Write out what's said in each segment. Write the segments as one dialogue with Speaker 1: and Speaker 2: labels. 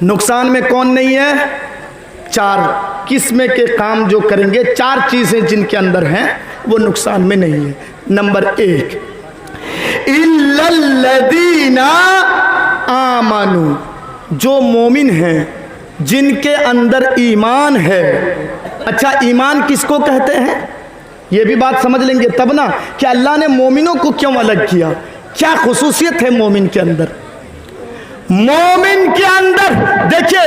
Speaker 1: نقصان میں کون نہیں ہے؟ 4 قسم کے کام جو کریں گے، 4 چیزیں جن کے اندر ہیں وہ نقصان میں نہیں ہے۔ نمبر 1 اِلَّا الَّذِينَ آمَنُوا، جو مومن ہیں جن کے اندر ایمان ہے۔ اچھا ایمان کس کو کہتے ہیں؟ یہ بھی بات سمجھ لیں گے تب نا کہ اللہ نے مومنوں کو کیوں الگ کیا، کیا خصوصیت ہے مومن کے اندر۔ مومن کے اندر دیکھیے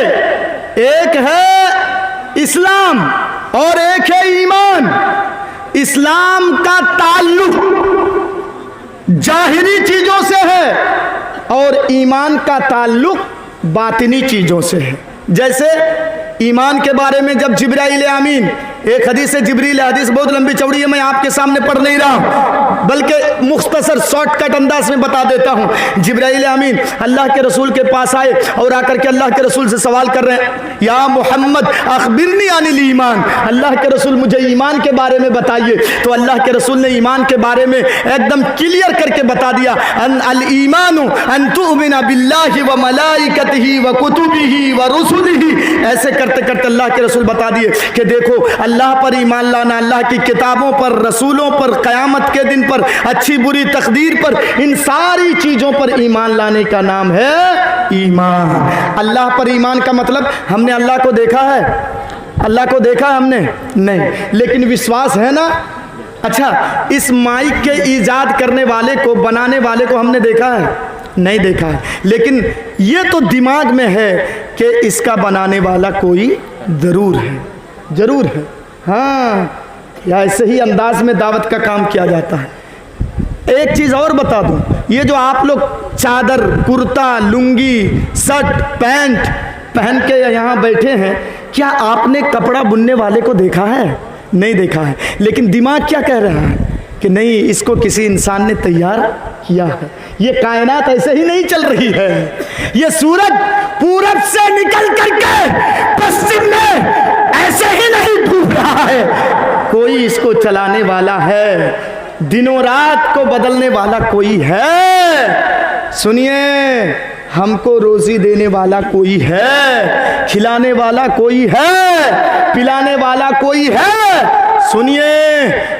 Speaker 1: ایک ہے اسلام اور ایک ہے ایمان۔ اسلام کا تعلق ظاہری چیزوں سے ہے اور ایمان کا تعلق باطنی چیزوں سے ہے۔ جیسے ایمان کے بارے میں جب جبرائیل امین، ایک حدیث ہے جبریل، حدیث بہت لمبی چوڑی ہے، میں آپ کے سامنے پڑھ نہیں رہا بلکہ مختصر شارٹ کٹ انداز میں بتا دیتا ہوں۔ جبرائیل امین اللہ کے رسول کے پاس آئے اور آ کر کے اللہ کے رسول سے سوال کر رہے ہیں، یا محمد اخبرنی عن الایمان، اللہ کے رسول مجھے ایمان کے بارے میں بتائیے۔ تو اللہ کے رسول نے ایمان کے بارے میں ایک دم کلیئر کر کے بتا دیا، الایمان ان تؤمن باللہ وملائکتہ وکتبہ ورسلہ۔ ایسے کرتے کرتے اللہ کے رسول بتا دیے کہ دیکھو اللہ پر ایمان لانا، اللہ کی کتابوں پر، رسولوں پر، قیامت کے دن پر، اچھی بری تقدیر پر، ان ساری چیزوں پر ایمان لانے کا نام ہے ایمان۔ اللہ پر ایمان کا مطلب ہم نے اللہ کو دیکھا ہے؟ اللہ کو دیکھا ہم نے نہیں، لیکن وشواس ہے نا۔ اچھا اس مائک کے ایجاد کرنے والے کو، بنانے والے کو ہم نے دیکھا ہے؟ نہیں دیکھا ہے، لیکن یہ تو دماغ میں ہے کہ اس کا بنانے والا کوئی ضرور ہے، ضرور ہے۔ ہاں یا ایسے ہی انداز میں دعوت کا کام کیا جاتا ہے۔ ایک چیز اور بتا دوں، یہ جو آپ لوگ چادر، کرتا، لنگی، شرٹ، پینٹ پہن کے یہاں بیٹھے ہیں، کیا آپ نے کپڑا بننے والے کو دیکھا ہے؟ نہیں دیکھا ہے، لیکن دماغ کیا کہہ رہا ہے کہ نہیں اس کو کسی انسان نے تیار کیا ہے۔ یہ کائنات ایسے ہی نہیں چل رہی ہے، یہ سورج پورب سے نکل کر کے پشچم میں ایسے ہی نہیں ڈوب رہا ہے، کوئی اس کو چلانے والا ہے، دنوں رات کو بدلنے والا کوئی ہے۔ سنیے ہم کو روزی دینے والا کوئی ہے، کھلانے والا کوئی ہے، پلانے والا کوئی ہے۔ سنیے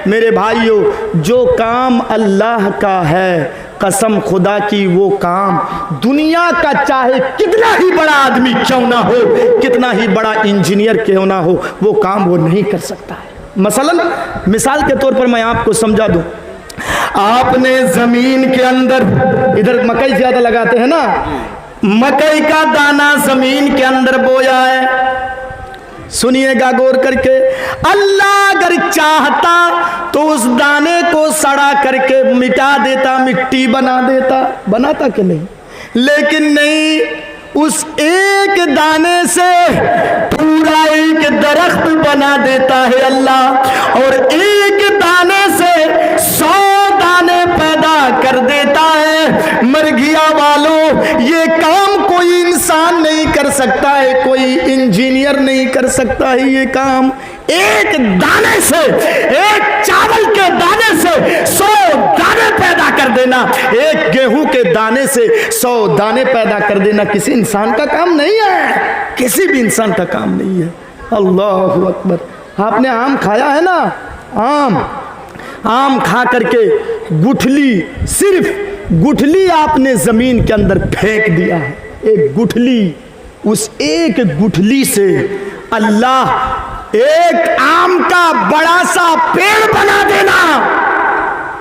Speaker 1: میرے بھائیوں، جو کام اللہ کا ہے قسم خدا کی وہ کام دنیا کا چاہے کتنا ہی بڑا آدمی کیوں نہ ہو، کتنا ہی بڑا انجینئر کیوں نہ ہو، وہ کام وہ نہیں کر سکتا ہے۔ مثلا مثال کے طور پر میں آپ کو سمجھا دوں، آپ نے زمین کے اندر، ادھر مکئی زیادہ لگاتے ہیں نا، مکئی کا دانہ زمین کے اندر بویا ہے۔ سنیے گا غور کر کے، اللہ اگر چاہتا تو اس دانے کو سڑا کر کے مٹا دیتا، مٹی بنا دیتا، بناتا کہ نہیں؟ لیکن نہیں، اس ایک دانے سے پورا ایک درخت بنا دیتا ہے اللہ، اور ایک دانے سے 100 دانے پیدا کر دیتا ہے۔ مرگیا والوں، یہ کام کوئی انسان نہیں کر سکتا ہے، کوئی انجینئر نہیں کر سکتا ہے یہ کام۔ ایک دانے سے، ایک چاول کے دانے سے 100 دانے پیدا کر دینا، ایک گیہوں کے دانے سے 100 دانے پیدا کر دینا کسی انسان کا کام نہیں ہے، کسی بھی انسان کا کام نہیں ہے۔ اللہ اکبر۔ آپ نے آم کھایا ہے نا، آم کھا کر کے گٹھلی، صرف گٹھلی آپ نے زمین کے اندر پھینک دیا ہے، ایک گٹھلی، اس ایک گٹھلی سے اللہ ایک آم کا بڑا سا پیڑ بنا دینا،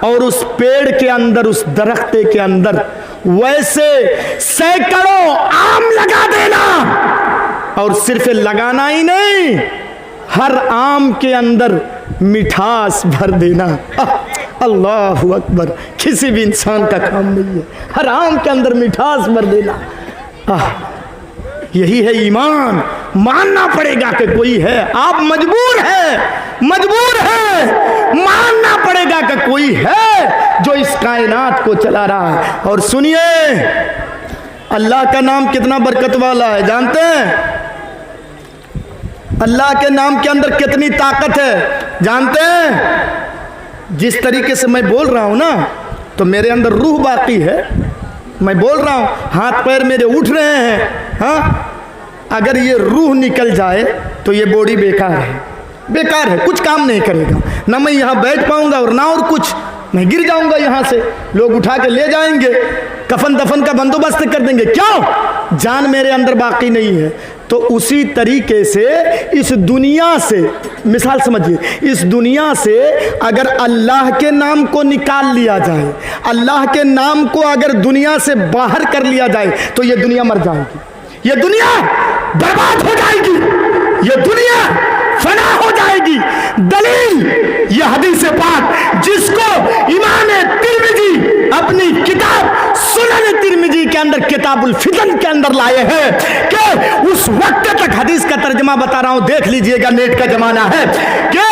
Speaker 1: اور اس پیڑ کے اندر، اس درخت کے اندر ویسے سینکڑوں آم لگا دینا، اور صرف لگانا ہی نہیں، ہر آم کے اندر مٹھاس بھر دینا۔ اللہ اکبر، کسی بھی انسان کا کام نہیں ہے، ہر آم کے اندر مٹھاس بھر دینا۔ یہی ہے ایمان، ماننا پڑے گا کہ کوئی ہے، آپ مجبور ہے ماننا پڑے گا کہ کوئی ہے جو اس کائنات کو چلا رہا ہے۔ اور سنیے اللہ کا نام کتنا برکت والا ہے، جانتے ہیں؟ اللہ کے نام کے اندر کتنی طاقت ہے جانتے ہیں؟ جس طریقے سے میں بول رہا ہوں نا، تو میرے اندر روح باقی ہے، میں بول رہا ہوں، ہاتھ پیر میرے اٹھ رہے ہیں، ہاں اگر یہ روح نکل جائے تو یہ باڈی بیکار ہے، بیکار ہے، کچھ کام نہیں کرے گا، نہ میں یہاں بیٹھ پاؤں گا اور نہ اور کچھ، میں گر جاؤں گا یہاں سے، لوگ اٹھا کے لے جائیں گے، کفن دفن کا بندوبست کر دیں گے، کیوں؟ جان میرے اندر باقی نہیں ہے۔ تو اسی طریقے سے اس دنیا سے، مثال سمجھیے، اس دنیا سے اگر اللہ کے نام کو نکال لیا جائے، اللہ کے نام کو اگر دنیا سے باہر کر لیا جائے تو یہ دنیا مر جائے گی، یہ دنیا برباد ہو جائے گی، یہ دنیا فنا ہو جائے گی۔ دلیل یہ حدیث پاک جس کو امام ترمذی اپنی کتاب سنن ترمذی کے اندر کتاب الفتن کے اندر لائے ہیں کہ اس وقت تک، حدیث کا ترجمہ بتا رہا ہوں، دیکھ لیجئے گا، نیٹ کا زمانہ ہے، کہ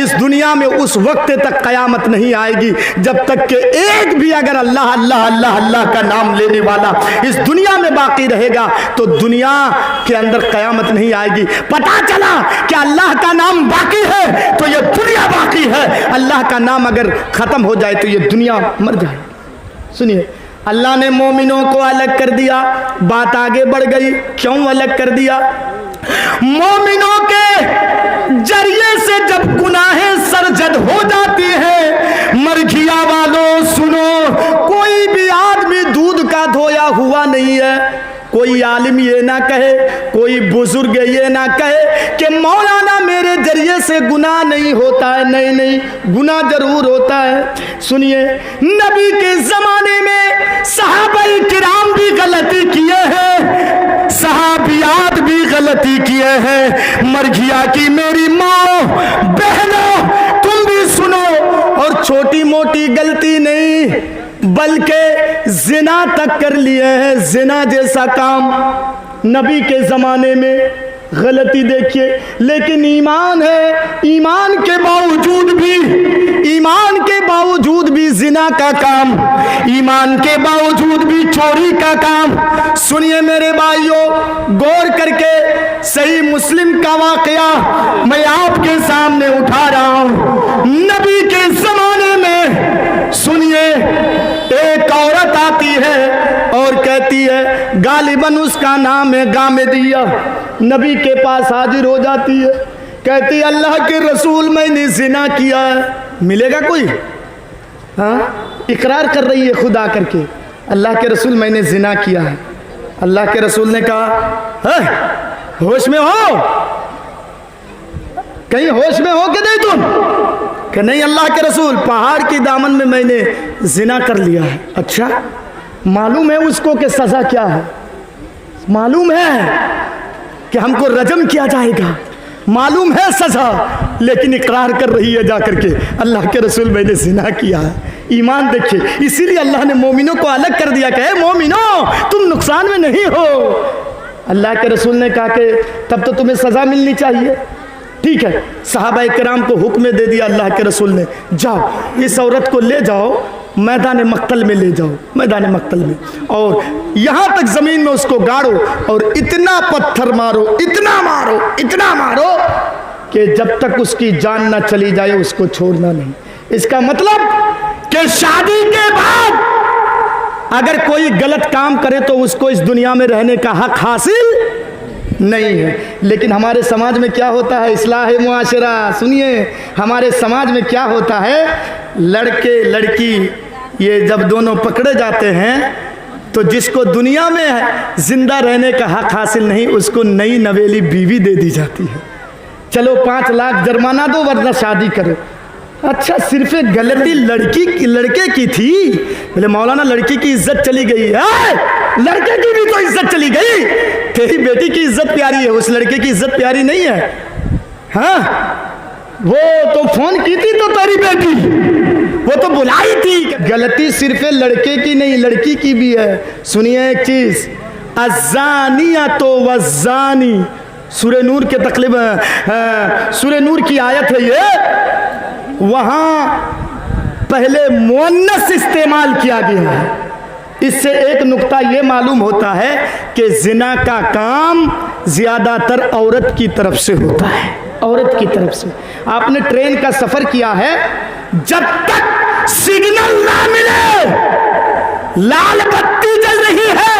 Speaker 1: اس دنیا میں اس وقت تک قیامت نہیں آئے گی جب تک کہ ایک بھی اگر اللہ اللہ اللہ اللہ کا نام لینے والا اس دنیا میں باقی رہے گا تو دنیا کے اندر قیامت نہیں آئے گی۔ پتہ چلا کہ اللہ کا نام باقی ہے تو یہ دنیا باقی ہے، اللہ کا نام اگر ختم ہو جائے تو یہ دنیا مر جائے گی۔ سنیے، اللہ نے مومنوں کو الگ کر دیا، بات آگے بڑھ گئی، کیوں الگ کر دیا؟ مومنوں کے ذریعے سے جب گناہیں سرزد ہو جاتی ہیں، مرغیا والوں سنو، کوئی بھی آدمی دودھ کا دھویا ہوا نہیں ہے، کوئی عالم یہ نہ کہے، کوئی بزرگ یہ نہ کہے کہ مولانا میرے ذریعے سے گناہ نہیں ہوتا ہے، نہیں نہیں، گناہ ضرور ہوتا ہے۔ سنیے، نبی کے زمانے میں صحابہ کرام بھی غلطی کیے ہیں، صحابیات بھی غلطی کیے ہیں، مرغیا کی میری ماں بہنوں تم بھی سنو، اور چھوٹی موٹی غلطی نہیں بلکہ زنا تک کر لیے ہیں، زنا جیسا کام نبی کے زمانے میں غلطی دیکھیے، لیکن ایمان ہے، ایمان کے باوجود بھی زنا کا کام، ایمان کے باوجود بھی چوری کا کام۔ سنیے میرے بھائیوں، غور کر کے صحیح مسلم کا واقعہ میں آپ کے سامنے اٹھا رہا ہوں۔ نبی کے زمانے میں سنیے، ایک عورت آتی ہے اور کہتی ہے، غالباً اس کا نام ہے غامدیہ، نبی کے پاس حاضر ہو جاتی ہے، کہتی ہے اللہ کے رسول میں نے زنا کیا ہے، ملے گا کوئی؟ ہاں، اقرار کر رہی ہے خدا کر کے، اللہ کے رسول میں نے زنا کیا ہے۔ اللہ کے رسول نے کہا، ہوش میں ہو؟ کہیں ہوش میں ہو کہ نہیں تم؟ کہ نہیں اللہ کے رسول، پہاڑ کی دامن میں نے زنا کر لیا ہے۔ اچھا، معلوم ہے اس کو کہ سزا کیا ہے؟ معلوم ہے کہ ہم کو رجم کیا جائے گا، معلوم ہے سزا، لیکن اقرار کر رہی ہے جا کر کے، اللہ کے رسول میں نے زنا کیا ہے۔ ایمان دیکھیے، اسی لیے اللہ نے مومنوں کو الگ کر دیا کہ اے مومنوں تم نقصان میں نہیں ہو۔ اللہ کے رسول نے کہا کہ تب تو تمہیں سزا ملنی چاہیے۔ ٹھیک ہے، صحابہ کرام کو حکم دے دیا اللہ کے رسول نے، جاؤ اس عورت کو لے جاؤ میدان مقتل میں، لے جاؤ میدان مقتل میں، اور یہاں تک زمین میں اس کو گاڑو اور اتنا پتھر مارو، اتنا مارو، اتنا مارو کہ جب تک اس کی جان نہ چلی جائے اس کو چھوڑنا نہیں۔ اس کا مطلب کہ شادی کے بعد اگر کوئی غلط کام کرے تو اس کو اس دنیا میں رہنے کا حق حاصل نہیں ہے۔ لیکن ہمارے سماج میں کیا ہوتا ہے؟ اصلاح معاشرہ، سنیے، ہمارے سماج میں کیا ہوتا ہے؟ لڑکے لڑکی یہ جب دونوں پکڑے جاتے ہیں تو جس کو دنیا میں زندہ رہنے کا حق حاصل نہیں، اس کو نئی نویلی بیوی دے دی جاتی ہے، چلو 5 لاکھ جرمانہ دو ورنہ شادی کرو۔ اچھا، صرف ایک غلطی لڑکے کی تھی، بولے مولانا لڑکی کی عزت چلی گئی ہے، لڑکے کی بھی تو عزت چلی گئی، تیری بیٹی کی عزت پیاری ہے، اس لڑکے کی عزت پیاری نہیں ہے۔ ہاں، وہ تو فون کی تھی تو تیری بیٹی، وہ تو بلائی تھی۔ غلطی صرف لڑکے کی نہیں، لڑکی کی بھی ہے۔ سنیے ایک چیز، الزانیۃ والزانی، سورہ نور کے سورہ نور کی آیت ہے یہ، وہاں پہلے مؤنث استعمال کیا گیا ہے۔ اس سے ایک نقطہ یہ معلوم ہوتا ہے کہ زنا کا کام زیادہ تر عورت کی طرف سے ہوتا ہے، عورت کی طرف سے۔ آپ نے ٹرین کا سفر کیا ہے، جب تک سگنل نہ ملے، لال بتی جل رہی ہے،